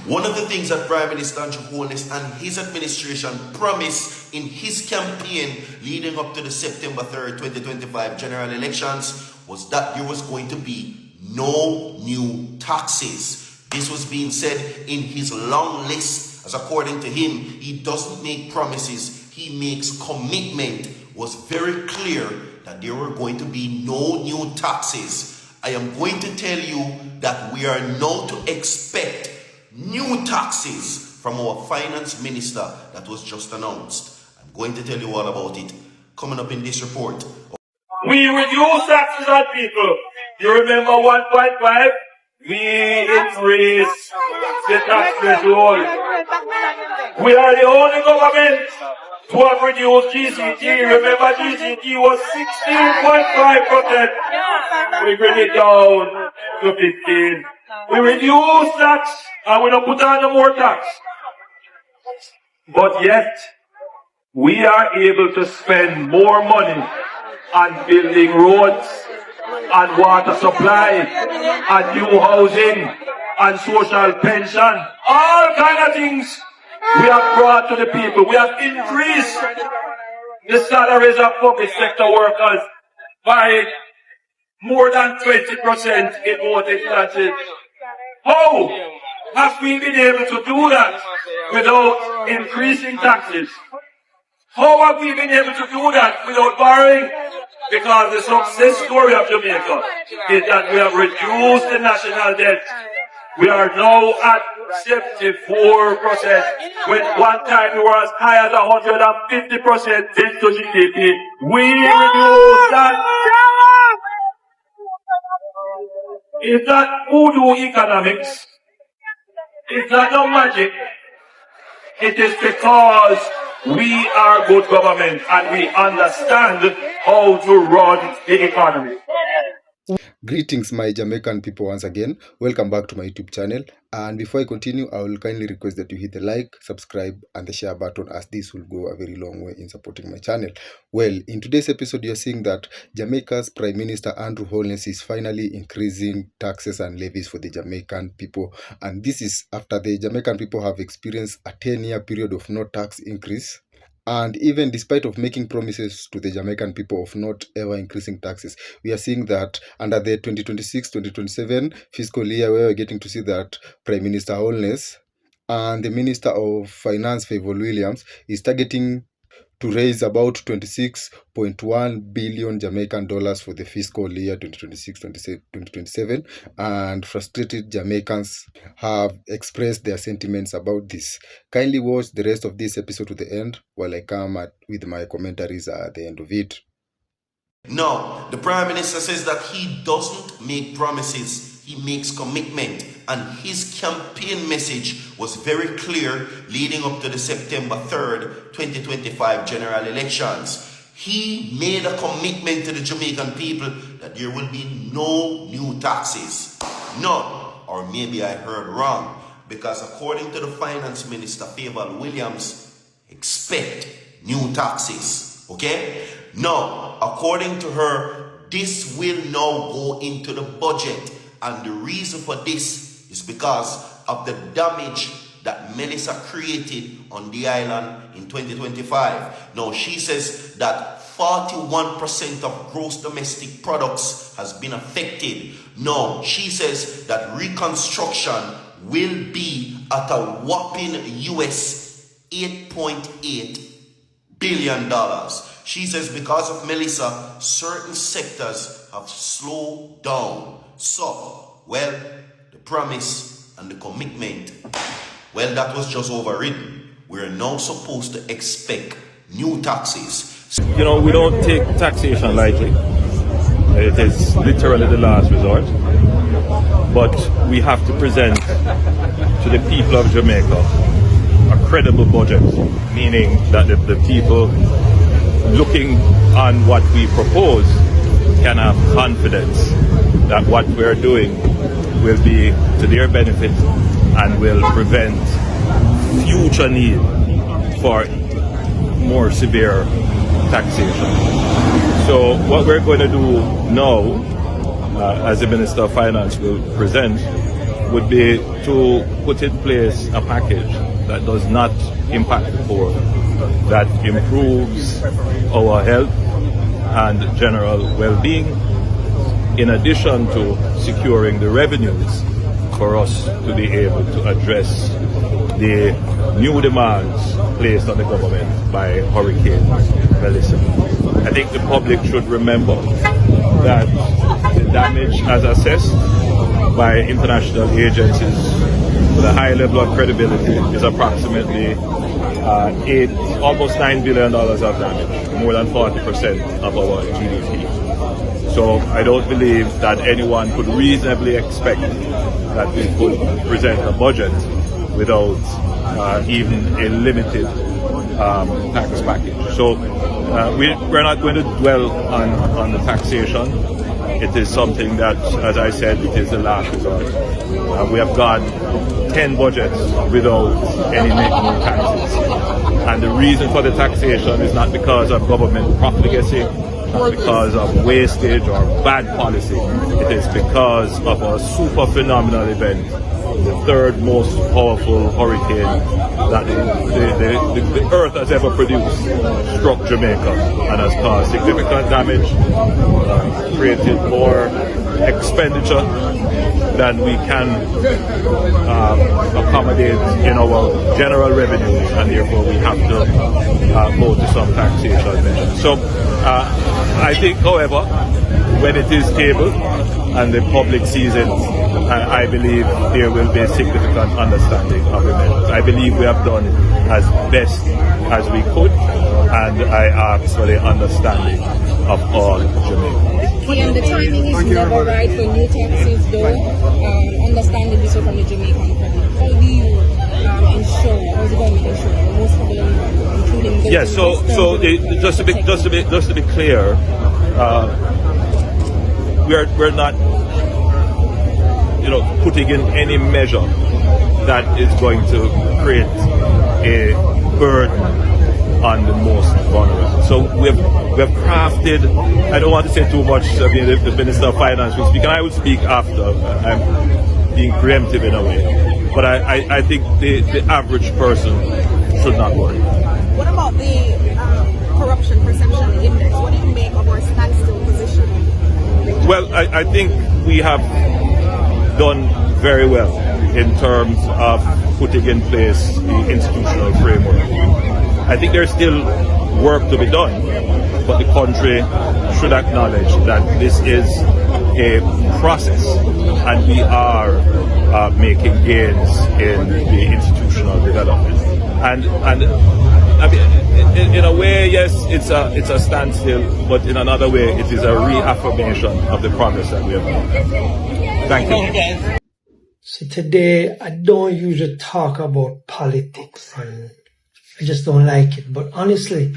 One of the things that Prime Minister Andrew Holness and his administration promised in his campaign leading up to the September 3rd, 2025 general elections was that there was going to be no new taxes. This was being said in his long list, as according to him, he doesn't make promises, he makes commitment. Was very clear that there were going to be no new taxes. I am going to tell you that we are now to expect new taxes from our finance minister that was just announced. I'm going to tell you all about it coming up in this report. We reduce taxes on people. You remember 1.5? We increase the tax threshold. We are the only government to have reduced GCT. Remember GCT was 16.5%. We bring it down to 15. We reduce tax and we don't put on no more tax. But yet, we are able to spend more money on building roads, and water supply, and new housing, and social pension. All kind of things we have brought to the people. We have increased the salaries of public sector workers by more than 20% in most instances. How have we been able to do that without increasing taxes? How have we been able to do that without borrowing? Because the success story of Jamaica is that we have reduced the national debt. We are now at 74%. When one time we were as high as 150% debt to GDP. We reduced that. It's not voodoo economics. It's not no magic. It is because we are good government and we understand how to run the economy. Greetings my Jamaican people once again. Welcome back to my YouTube channel. And before I continue, I will kindly request that you hit the like, subscribe and the share button, as this will go a very long way in supporting my channel. Well, in today's episode, you're seeing that Jamaica's Prime Minister Andrew Holness is finally increasing taxes and levies for the Jamaican people. And this is after the Jamaican people have experienced a 10-year period of no tax increase. And even despite of making promises to the Jamaican people of not ever increasing taxes, we are seeing that under the 2026-2027 fiscal year, where we're getting to see that Prime Minister Holness and the Minister of Finance, Favour Williams, is targeting to raise about 26.1 billion Jamaican dollars for the fiscal year 2026-2027, and frustrated Jamaicans have expressed their sentiments about this. Kindly watch the rest of this episode to the end while I come with my commentaries at the end of it. No, the Prime Minister says that he doesn't make promises, he makes commitment. And his campaign message was very clear leading up to the September 3rd, 2025 general elections. He made a commitment to the Jamaican people that there will be no new taxes. None. Or maybe I heard wrong. Because according to the Finance Minister, Favour Williams, expect new taxes. Okay? Now, according to her, this will now go into the budget. And the reason for this is because of the damage that Melissa created on the island in 2025. Now, she says that 41% of gross domestic products has been affected. Now, she says that reconstruction will be at a whopping US $8.8 billion. She says because of Melissa, certain sectors have slowed down. So, well, the promise and the commitment, well, that was just overridden. We're now supposed to expect new taxes. You know, we don't take taxation lightly. It is literally the last resort. But we have to present to the people of Jamaica a credible budget, meaning that the people looking on what we propose can have confidence that what we're doing will be to their benefit and will prevent future need for more severe taxation. So what we're going to do now, as the Minister of Finance will present, would be to put in place a package that does not impact the poor, that improves our health and general well-being, in addition to securing the revenues for us to be able to address the new demands placed on the government by Hurricane Melissa. I think the public should remember that the damage as assessed by international agencies with a high level of credibility is approximately almost $9 billion of damage, more than 40% of our GDP. So I don't believe that anyone could reasonably expect that we could present a budget without even a limited tax package. So we're not going to dwell on the taxation. It is something that, as I said, it is the last resort. We have gone 10 budgets without any new taxes. And the reason for the taxation is not because of government profligacy, not because of wastage or bad policy. It is because of a super phenomenal event, the third most powerful hurricane that the earth has ever produced, struck Jamaica and has caused significant damage, created more expenditure than we can accommodate in our general revenues, and therefore we have to go to some taxation measures. So I think, however, when it is tabled and the public sees it, I believe there will be significant understanding of the measures. I believe we have done as best as we could, and I ask for the understanding of all Jamaicans. And the timing is never right for new taxes, though. Understanding this from the Jamaican public. How do you ensure, how is the government ensure most of them, including those? Yes, just to be clear, we're not, putting in any measure that is going to create a burden on the most vulnerable. So we have crafted, I don't want to say too much, the Minister of Finance will speak, and I will speak after. I'm being preemptive in a way. But I think the average person should not worry. What about the corruption perception index? What do you make of our standstill position? Well, I think we have done very well in terms of putting in place the institutional framework. I think there's still work to be done, but the country should acknowledge that this is a process, and we are making gains in the institutional development. And I mean, in a way, yes, it's a standstill, but in another way, it is a reaffirmation of the progress that we have made. Thank you. So today, I don't usually talk about politics, and I just don't like it. But honestly,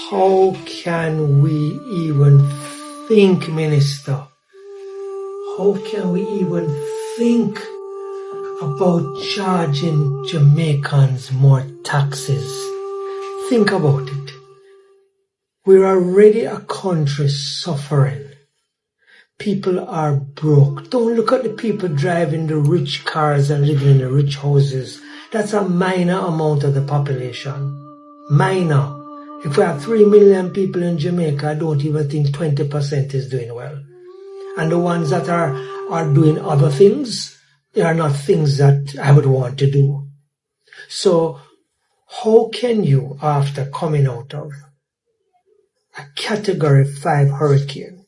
how can we even think, Minister? How can we even think about charging Jamaicans more taxes? Think about it. We're already a country suffering. People are broke. Don't look at the people driving the rich cars and living in the rich houses. That's a minor amount of the population. Minor. If we have 3 million people in Jamaica, I don't even think 20% is doing well. And the ones that are doing other things, they are not things that I would want to do. So how can you, after coming out of a Category 5 hurricane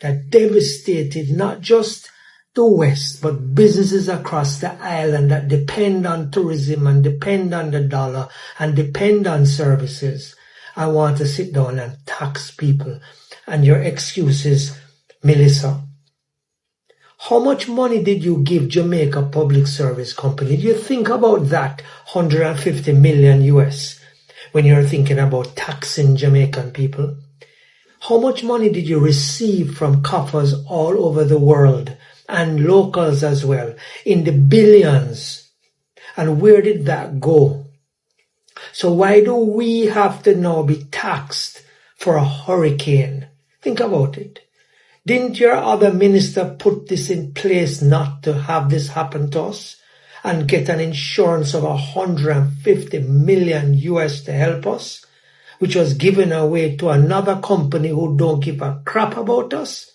that devastated not just the West, but businesses across the island that depend on tourism and depend on the dollar and depend on services, I want to sit down and tax people? And your excuse is, Melissa, how much money did you give Jamaica Public Service Company? Do you think about that 150 million US when you're thinking about taxing Jamaican people? How much money did you receive from coffers all over the world and locals as well, in the billions? And where did that go? So why do we have to now be taxed for a hurricane? Think about it. Didn't your other minister put this in place not to have this happen to us and get an insurance of 150 million US to help us, which was given away to another company who don't give a crap about us?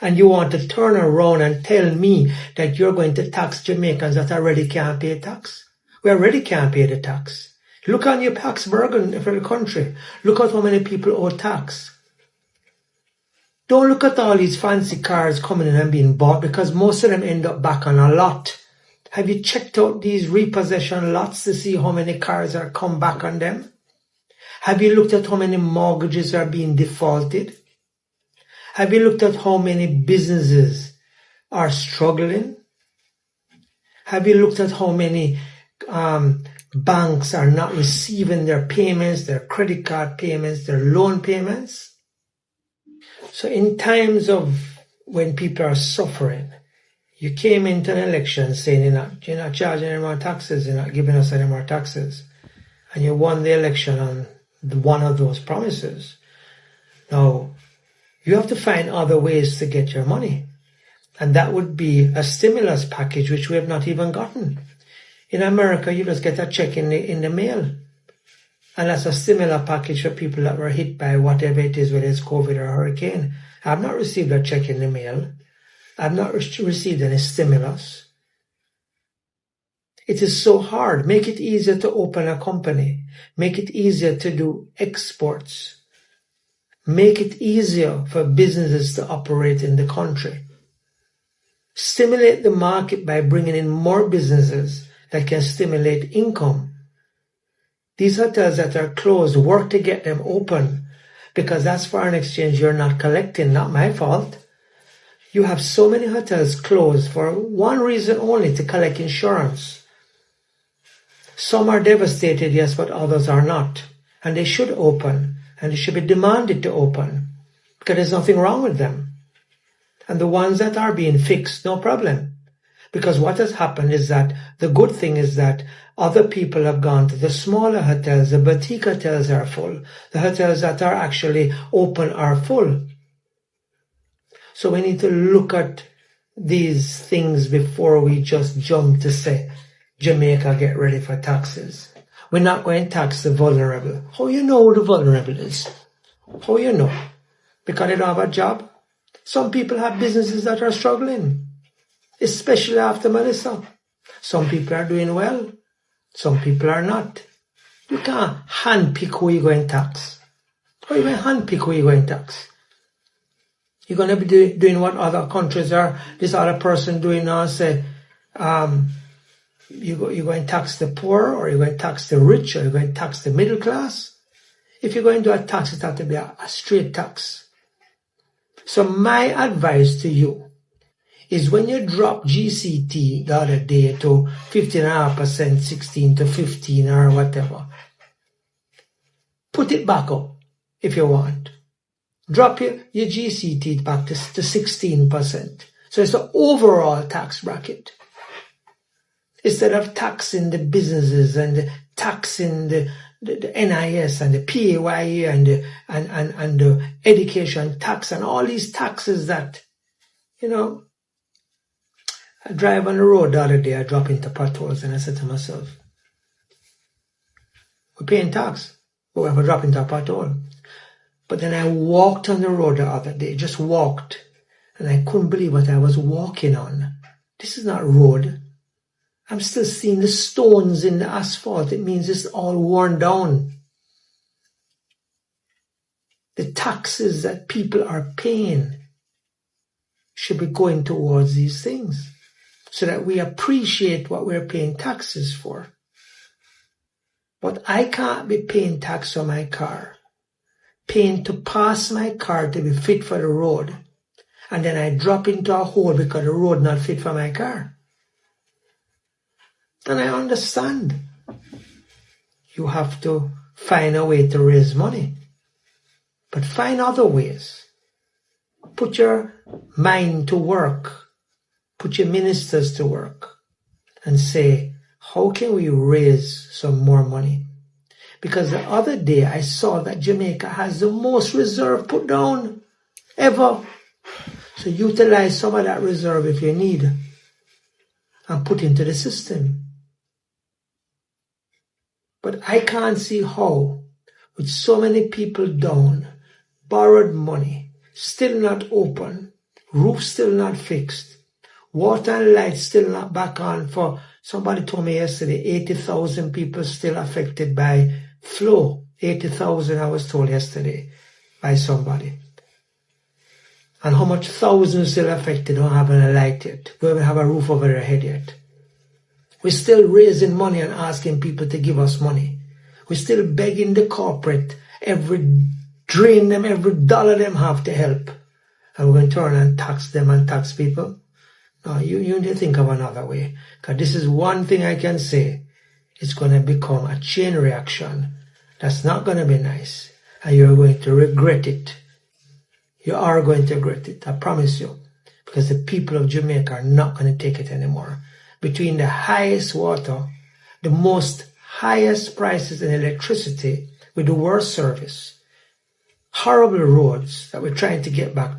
And you want to turn around and tell me that you're going to tax Jamaicans that already can't pay tax? We already can't pay the tax. Look on your tax burden for the country. Look at how many people owe tax. Don't look at all these fancy cars coming in and being bought, because most of them end up back on a lot. Have you checked out these repossession lots to see how many cars are come back on them? Have you looked at how many mortgages are being defaulted? Have you looked at how many businesses are struggling? Have you looked at how many banks are not receiving their payments, their credit card payments, their loan payments? So in times of when people are suffering, you came into an election saying you're not charging any more taxes, you're not giving us any more taxes. And you won the election on one of those promises. Now, you have to find other ways to get your money. And that would be a stimulus package, which we have not even gotten. In America, you just get a check in the mail. And that's a stimulus package for people that were hit by whatever it is, whether it's COVID or a hurricane. I've not received a check in the mail. I've not received any stimulus. It is so hard. Make it easier to open a company. Make it easier to do exports. Make it easier for businesses to operate in the country. Stimulate the market by bringing in more businesses that can stimulate income. These hotels that are closed, work to get them open, because that's foreign exchange you're not collecting, not my fault. You have so many hotels closed for one reason only, to collect insurance. Some are devastated, yes, but others are not. And they should open, and they should be demanded to open, because there's nothing wrong with them. And the ones that are being fixed, no problem. Because what has happened is that the good thing is that other people have gone to the smaller hotels. The boutique hotels are full. The hotels that are actually open are full. So we need to look at these things before we just jump to say, Jamaica, get ready for taxes. We're not going to tax the vulnerable. How you know who the vulnerable is? How you know? Because they don't have a job? Some people have businesses that are struggling, especially after Melissa. Some people are doing well. Some people are not. You can't handpick who you're going to tax. How are you going to handpick who you're going to tax? You're going to be doing what other countries are, this other person doing now, say, you're going to tax the poor, or you're going to tax the rich, or you're going to tax the middle class. If you're going to do a tax, it has to be a straight tax. So my advice to you is, when you drop GCT the other day to 15.5%, 16 to 15 or whatever, put it back up if you want. Drop your GCT back to 16%. So it's the overall tax bracket. Instead of taxing the businesses and taxing the NIS and the PAYE and the education tax and all these taxes that, I drive on the road the other day, I drop into potholes, and I said to myself, we're paying tax, but we have to drop into a pothole. But then I walked on the road the other day, just walked, and I couldn't believe what I was walking on. This is not road. I'm still seeing the stones in the asphalt. It means it's all worn down. The taxes that people are paying should be going towards these things, so that we appreciate what we're paying taxes for. But I can't be paying tax on my car, paying to pass my car to be fit for the road, and then I drop into a hole because the road not fit for my car. And I understand. You have to find a way to raise money. But find other ways. Put your mind to work. Put your ministers to work. And say, how can we raise some more money? Because the other day I saw that Jamaica has the most reserve put down ever. So utilize some of that reserve if you need and put into the system. But I can't see how, with so many people down, borrowed money, still not open, roof still not fixed, water and light still not back on for, somebody told me yesterday, 80,000 people still affected by flow. 80,000 I was told yesterday by somebody. And how much thousands still affected don't have a light yet, don't even have a roof over their head yet. We're still raising money and asking people to give us money. We're still begging the corporate, drain them every dollar them have to help. And we're going to turn and tax them and tax people. No, you need to think of another way. Because this is one thing I can say. It's going to become a chain reaction. That's not going to be nice. And you're going to regret it. You are going to regret it, I promise you. Because the people of Jamaica are not going to take it anymore. Between the highest water, the most highest prices in electricity, with the worst service, horrible roads that we're trying to get back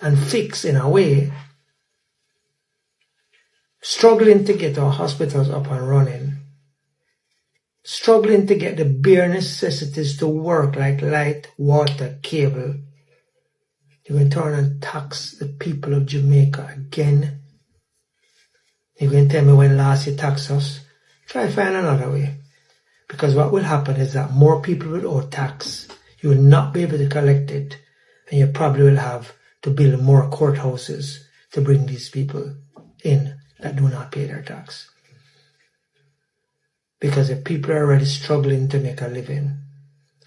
and fix in a way, struggling to get our hospitals up and running, struggling to get the bare necessities to work like light, water, cable. You're going to turn and tax the people of Jamaica again. You're going to tell me when last you taxed us? Try to find another way. Because what will happen is that more people will owe tax. You will not be able to collect it. And you probably will have to build more courthouses to bring these people in that do not pay their tax. Because the people are already struggling to make a living.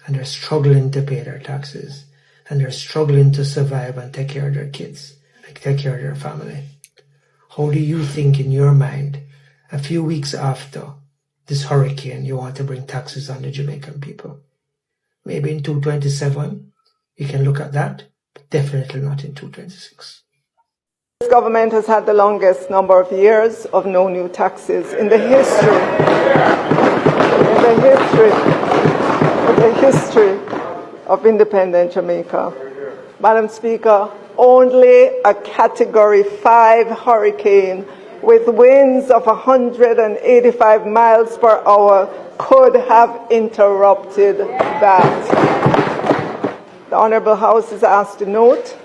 And they're struggling to pay their taxes. And they're struggling to survive and take care of their kids. And take care of their family. How do you think in your mind, a few weeks after this hurricane, you want to bring taxes on the Jamaican people? Maybe in 2027, you can look at that, but definitely not in 2026. This government has had the longest number of years of no new taxes in the history of independent Jamaica. Madam Speaker, only a Category 5 hurricane with winds of 185 miles per hour could have interrupted that. The Honourable House is asked to note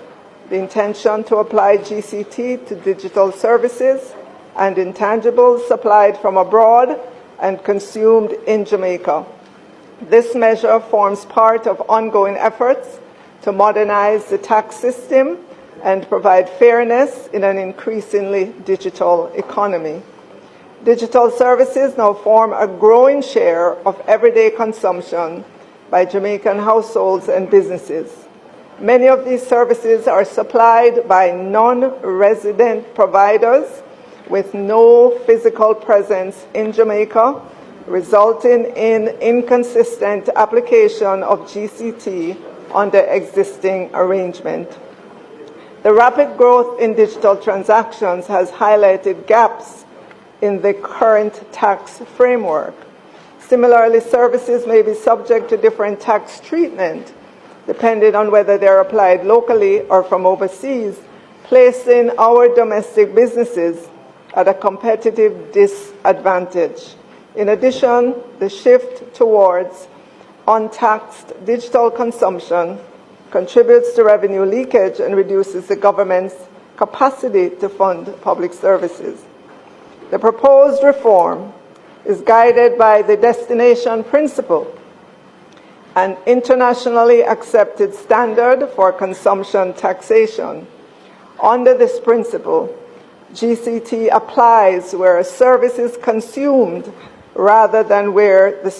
the intention to apply GCT to digital services and intangibles supplied from abroad and consumed in Jamaica. This measure forms part of ongoing efforts to modernize the tax system and provide fairness in an increasingly digital economy. Digital services now form a growing share of everyday consumption by Jamaican households and businesses. Many of these services are supplied by non-resident providers with no physical presence in Jamaica, resulting in inconsistent application of GCT under existing arrangement. The rapid growth in digital transactions has highlighted gaps in the current tax framework. Similarly, services may be subject to different tax treatment depending on whether they're applied locally or from overseas, placing our domestic businesses at a competitive disadvantage. In addition, the shift towards untaxed digital consumption contributes to revenue leakage and reduces the government's capacity to fund public services. The proposed reform is guided by the destination principle, an internationally accepted standard for consumption taxation. Under this principle, GCT applies where a service is consumed rather than where the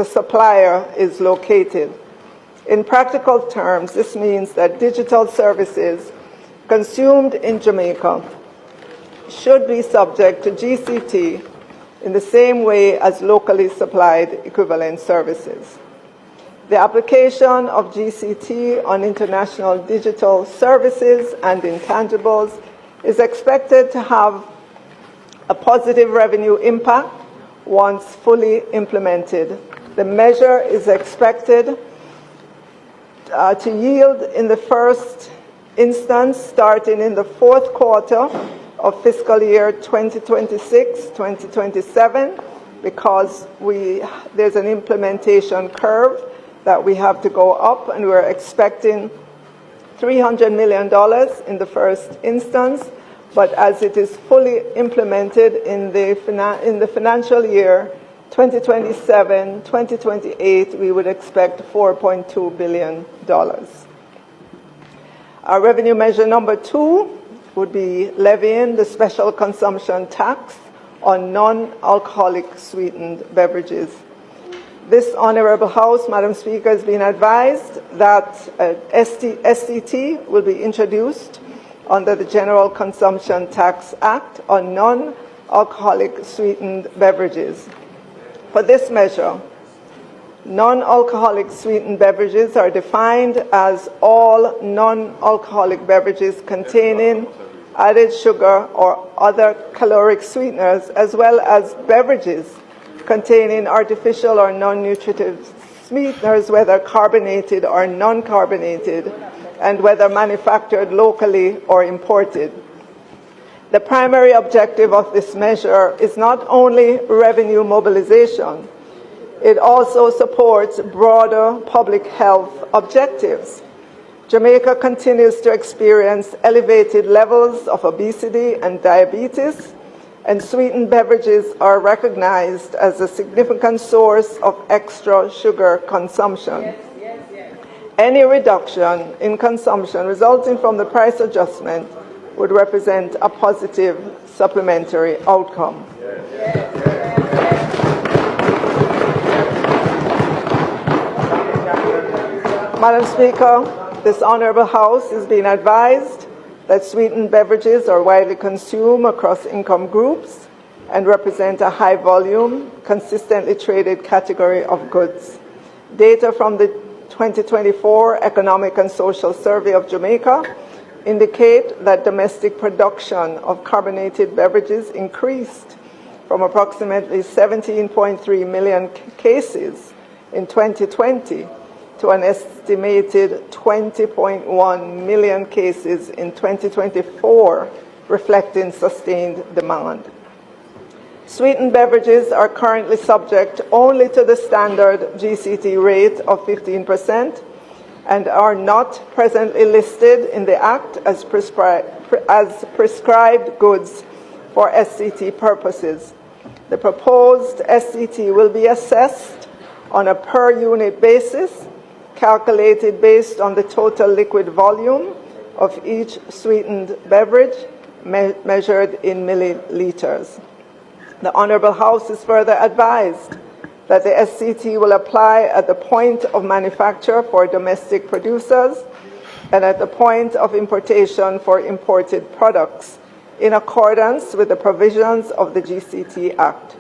supplier is located. In practical terms, this means that digital services consumed in Jamaica should be subject to GCT in the same way as locally supplied equivalent services. The application of GCT on international digital services and intangibles is expected to have a positive revenue impact once fully implemented. The measure is expected to yield in the first instance starting in the fourth quarter of fiscal year 2026-2027 because there's an implementation curve that we have to go up, and we're expecting $300 million in the first instance, but as it is fully implemented in the financial year 2027-2028, we would expect $4.2 billion. Our revenue measure number 2 would be levying the special consumption tax on non-alcoholic sweetened beverages. This Honourable House, Madam Speaker, has been advised that SCT will be introduced under the General Consumption Tax Act on non-alcoholic sweetened beverages. For this measure, non-alcoholic sweetened beverages are defined as all non-alcoholic beverages containing added sugar or other caloric sweeteners, as well as beverages containing artificial or non-nutritive sweeteners, whether carbonated or non-carbonated, and whether manufactured locally or imported. The primary objective of this measure is not only revenue mobilization, it also supports broader public health objectives. Jamaica continues to experience elevated levels of obesity and diabetes, and sweetened beverages are recognized as a significant source of extra sugar consumption. Any reduction in consumption resulting from the price adjustment would represent a positive supplementary outcome. Madam Speaker, this Honourable House is being advised that sweetened beverages are widely consumed across income groups and represent a high volume, consistently traded category of goods. Data from the 2024 Economic and Social Survey of Jamaica indicate that domestic production of carbonated beverages increased from approximately 17.3 million cases in 2020 to an estimated 20.1 million cases in 2024, reflecting sustained demand. Sweetened beverages are currently subject only to the standard GCT rate of 15% and are not presently listed in the Act as prescribed goods for SCT purposes. The proposed SCT will be assessed on a per unit basis, calculated based on the total liquid volume of each sweetened beverage measured in milliliters. The Honourable House is further advised that the SCT will apply at the point of manufacture for domestic producers and at the point of importation for imported products, in accordance with the provisions of the GCT Act.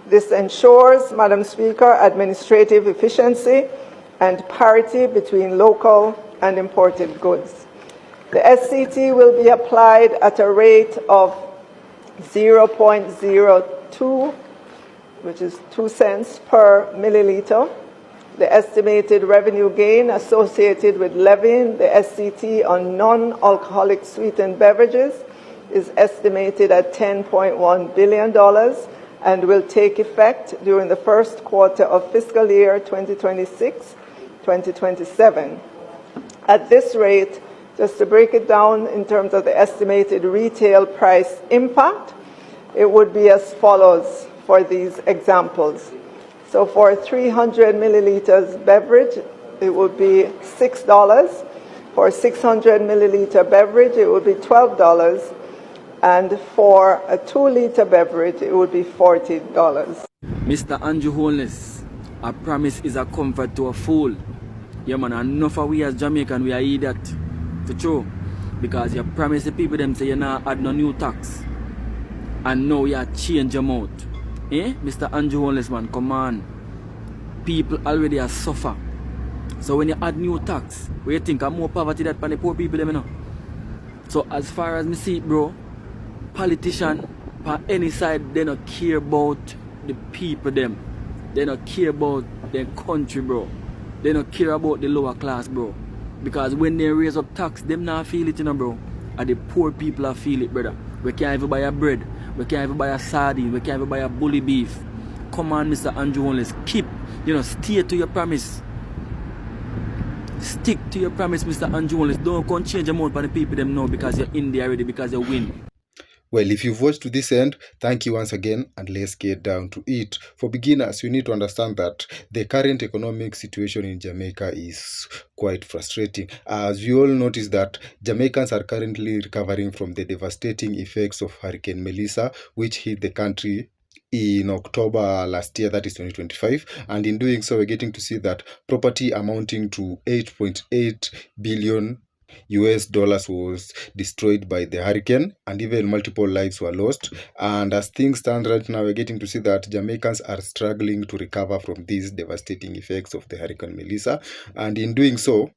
This ensures, Madam Speaker, administrative efficiency and parity between local and imported goods. The SCT will be applied at a rate of 0.02, which is 2 cents per milliliter. The estimated revenue gain associated with levying the SCT on non-alcoholic sweetened beverages is estimated at $10.1 billion and will take effect during the first quarter of fiscal year 2026-2027. At this rate, just to break it down in terms of the estimated retail price impact, it would be as follows for these examples. So for 300 milliliters beverage, it would be $6. For a 600 milliliter beverage, it would be $12. And for a 2-liter beverage, it would be $40. Mr. Andrew Holness, a promise is a comfort to a fool. Yeah, man, enough of we as Jamaican, we are idiot. To true. Because you promise the people them say you not add no new tax. And now you change them out. Eh? Mr. Andrew Holness, man, come on. People already are suffer. So when you add new tax, where you think more poverty that the poor people them, you know? So as far as me see it, bro, politician on any side, they don't care about the people them. They don't care about their country, bro. They don't care about the lower class, bro. Because when they raise up tax, them not feel it, bro. And the poor people are feel it, brother. We can't even buy a bread. We can't even buy a sardine. We can't even buy a bully beef. Come on, Mr. Andrew Holness. Keep, stay to your promise. Stick to your promise, Mr. Andrew Holness. Don't come change your mind for the people them know because you're in there already, because you win. Well, if you've watched to this end, thank you once again, and let's get down to it. For beginners, you need to understand that the current economic situation in Jamaica is quite frustrating. As we all notice that Jamaicans are currently recovering from the devastating effects of Hurricane Melissa, which hit the country in October last year, that is 2025, and in doing so, we're getting to see that property amounting to 8.8 billion US dollars was destroyed by the hurricane, and even multiple lives were lost. And as things stand right now, we're getting to see that Jamaicans are struggling to recover from these devastating effects of the Hurricane Melissa, and in doing so,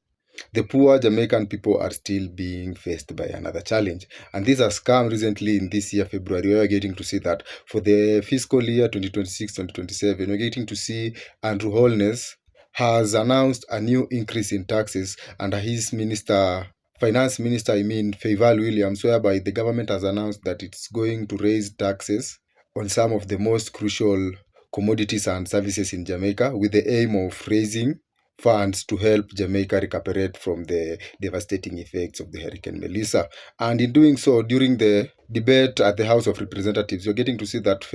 the poor Jamaican people are still being faced by another challenge. And this has come recently in this year, February, where we're getting to see that for the fiscal year 2026-2027, we're getting to see Andrew Holness has announced a new increase in taxes under his finance minister, Fayval Williams, whereby the government has announced that it's going to raise taxes on some of the most crucial commodities and services in Jamaica, with the aim of raising funds to help Jamaica recuperate from the devastating effects of the Hurricane Melissa. And in doing so, during the debate at the House of Representatives, you're getting to see that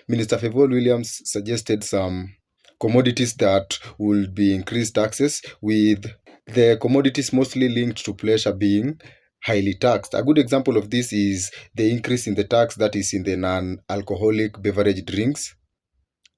Minister Fayval Williams suggested some commodities that will be increased taxes, with the commodities mostly linked to pleasure being highly taxed. A good example of this is the increase in the tax that is in the non-alcoholic beverage drinks,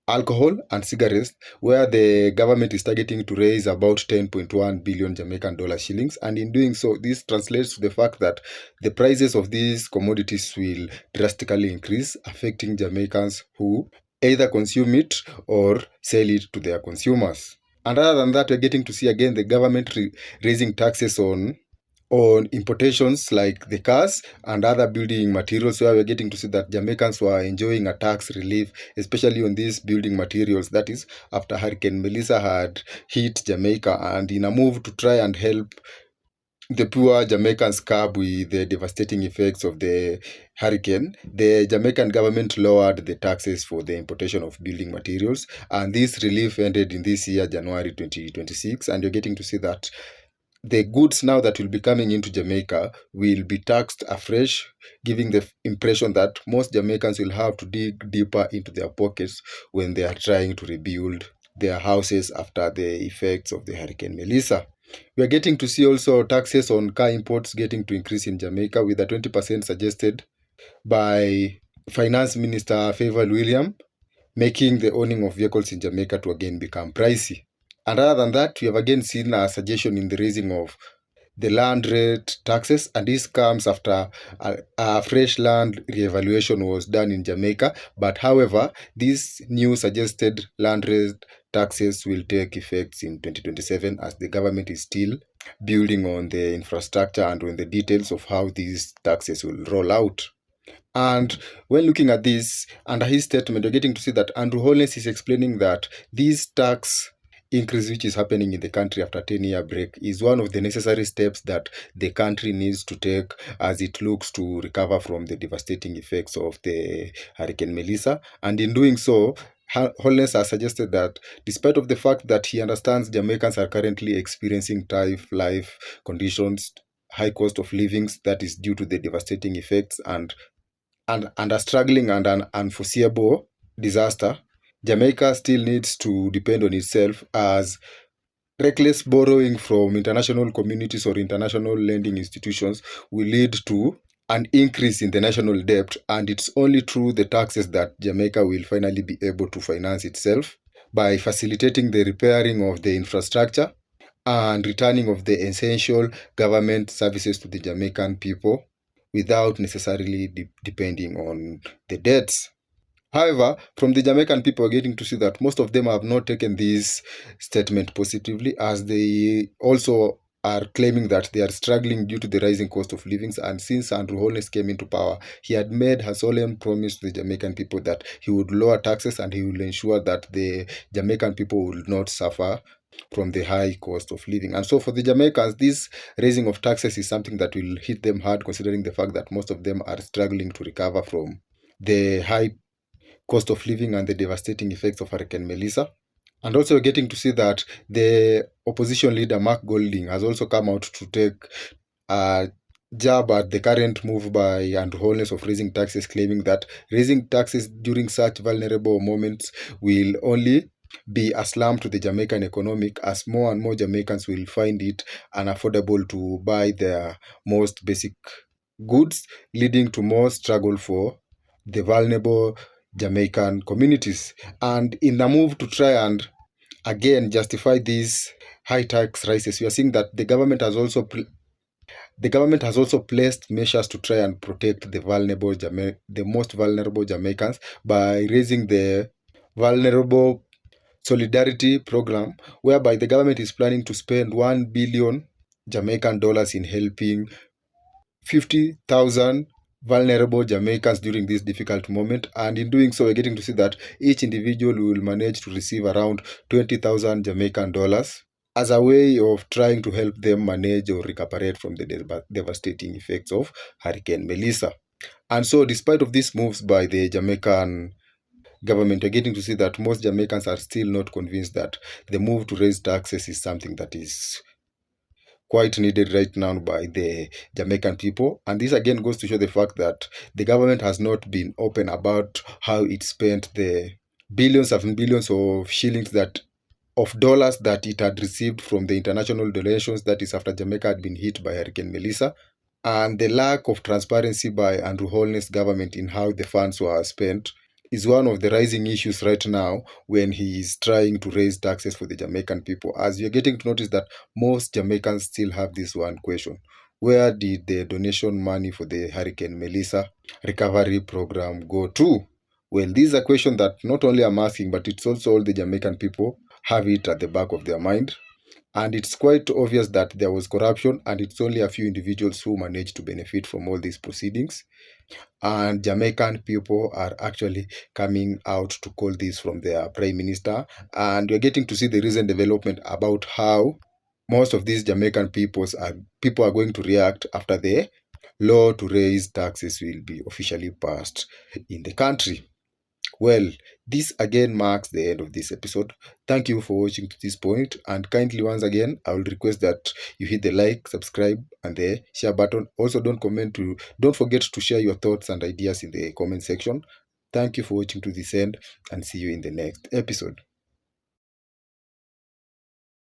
alcohol and cigarettes, where the government is targeting to raise about 10.1 billion Jamaican dollar shillings. And in doing so, this translates to the fact that the prices of these commodities will drastically increase, affecting Jamaicans who either consume it or sell it to their consumers. And other than that, we're getting to see again the government raising taxes on importations like the cars and other building materials, where we're getting to see that Jamaicans were enjoying a tax relief, especially on these building materials. That is, after Hurricane Melissa had hit Jamaica, and in a move to try and help the poor Jamaicans curb with the devastating effects of the hurricane, the Jamaican government lowered the taxes for the importation of building materials, and this relief ended in this year, January 2026, and you're getting to see that the goods now that will be coming into Jamaica will be taxed afresh, giving the impression that most Jamaicans will have to dig deeper into their pockets when they are trying to rebuild their houses after the effects of the Hurricane Melissa. We are getting to see also taxes on car imports getting to increase in Jamaica, with a 20% suggested by Finance Minister Fayval Williams, making the owning of vehicles in Jamaica to again become pricey. And other than that, we have again seen a suggestion in the raising of the land rate taxes, and this comes after a fresh land re-evaluation was done in Jamaica. But however, these new suggested land rate taxes will take effect in 2027, as the government is still building on the infrastructure and on the details of how these taxes will roll out. And when looking at this, under his statement, you're getting to see that Andrew Holness is explaining that this tax increase which is happening in the country after 10-year break is one of the necessary steps that the country needs to take as it looks to recover from the devastating effects of the Hurricane Melissa. And in doing so, Holness has suggested that despite of the fact that he understands Jamaicans are currently experiencing tough life conditions, high cost of living that is due to the devastating effects, and are struggling and an unforeseeable disaster, Jamaica still needs to depend on itself, as reckless borrowing from international communities or international lending institutions will lead to an increase in the national debt, and it's only through the taxes that Jamaica will finally be able to finance itself, by facilitating the repairing of the infrastructure and returning of the essential government services to the Jamaican people without necessarily depending on the debts. However, from the Jamaican people, we're getting to see that most of them have not taken this statement positively, as they also are claiming that they are struggling due to the rising cost of living. And since Andrew Holness came into power, he had made a solemn promise to the Jamaican people that he would lower taxes and he will ensure that the Jamaican people will not suffer from the high cost of living. And so for the Jamaicans, this raising of taxes is something that will hit them hard, considering the fact that most of them are struggling to recover from the high cost of living and the devastating effects of Hurricane Melissa. And also getting to see that the opposition leader, Mark Golding, has also come out to take a jab at the current move by Andrew Holness of raising taxes, claiming that raising taxes during such vulnerable moments will only be a slam to the Jamaican economic, as more and more Jamaicans will find it unaffordable to buy their most basic goods, leading to more struggle for the vulnerable Jamaican communities. And in the move to try and again justify these high tax rises, we are seeing that the government has also placed measures to try and protect the most vulnerable Jamaicans by raising the vulnerable solidarity program, whereby the government is planning to spend 1 billion Jamaican dollars in helping 50,000 vulnerable Jamaicans during this difficult moment. And in doing so, we're getting to see that each individual will manage to receive around 20,000 Jamaican dollars as a way of trying to help them manage or recuperate from the devastating effects of Hurricane Melissa. And so, despite of these moves by the Jamaican government, we're getting to see that most Jamaicans are still not convinced that the move to raise taxes is something that is quite needed right now by the Jamaican people. And this again goes to show the fact that the government has not been open about how it spent the billions and billions of shillings of dollars that it had received from the international donations, that is after Jamaica had been hit by Hurricane Melissa. And the lack of transparency by Andrew Holness' government in how the funds were spent is one of the rising issues right now when he is trying to raise taxes for the Jamaican people. As you're getting to notice that most Jamaicans still have this one question: where did the donation money for the Hurricane Melissa recovery program go to? Well, this is a question that not only I'm asking, but it's also all the Jamaican people have it at the back of their mind. And it's quite obvious that there was corruption, and it's only a few individuals who managed to benefit from all these proceedings. And Jamaican people are actually coming out to call this from their prime minister. And we're getting to see the recent development about how most of these Jamaican people are going to react after the law to raise taxes will be officially passed in the country. Well, this again marks the end of this episode. Thank you for watching to this point, and kindly once again, I will request that you hit the like, subscribe, and the share button. Also, don't forget to share your thoughts and ideas in the comment section. Thank you for watching to this end, and see you in the next episode.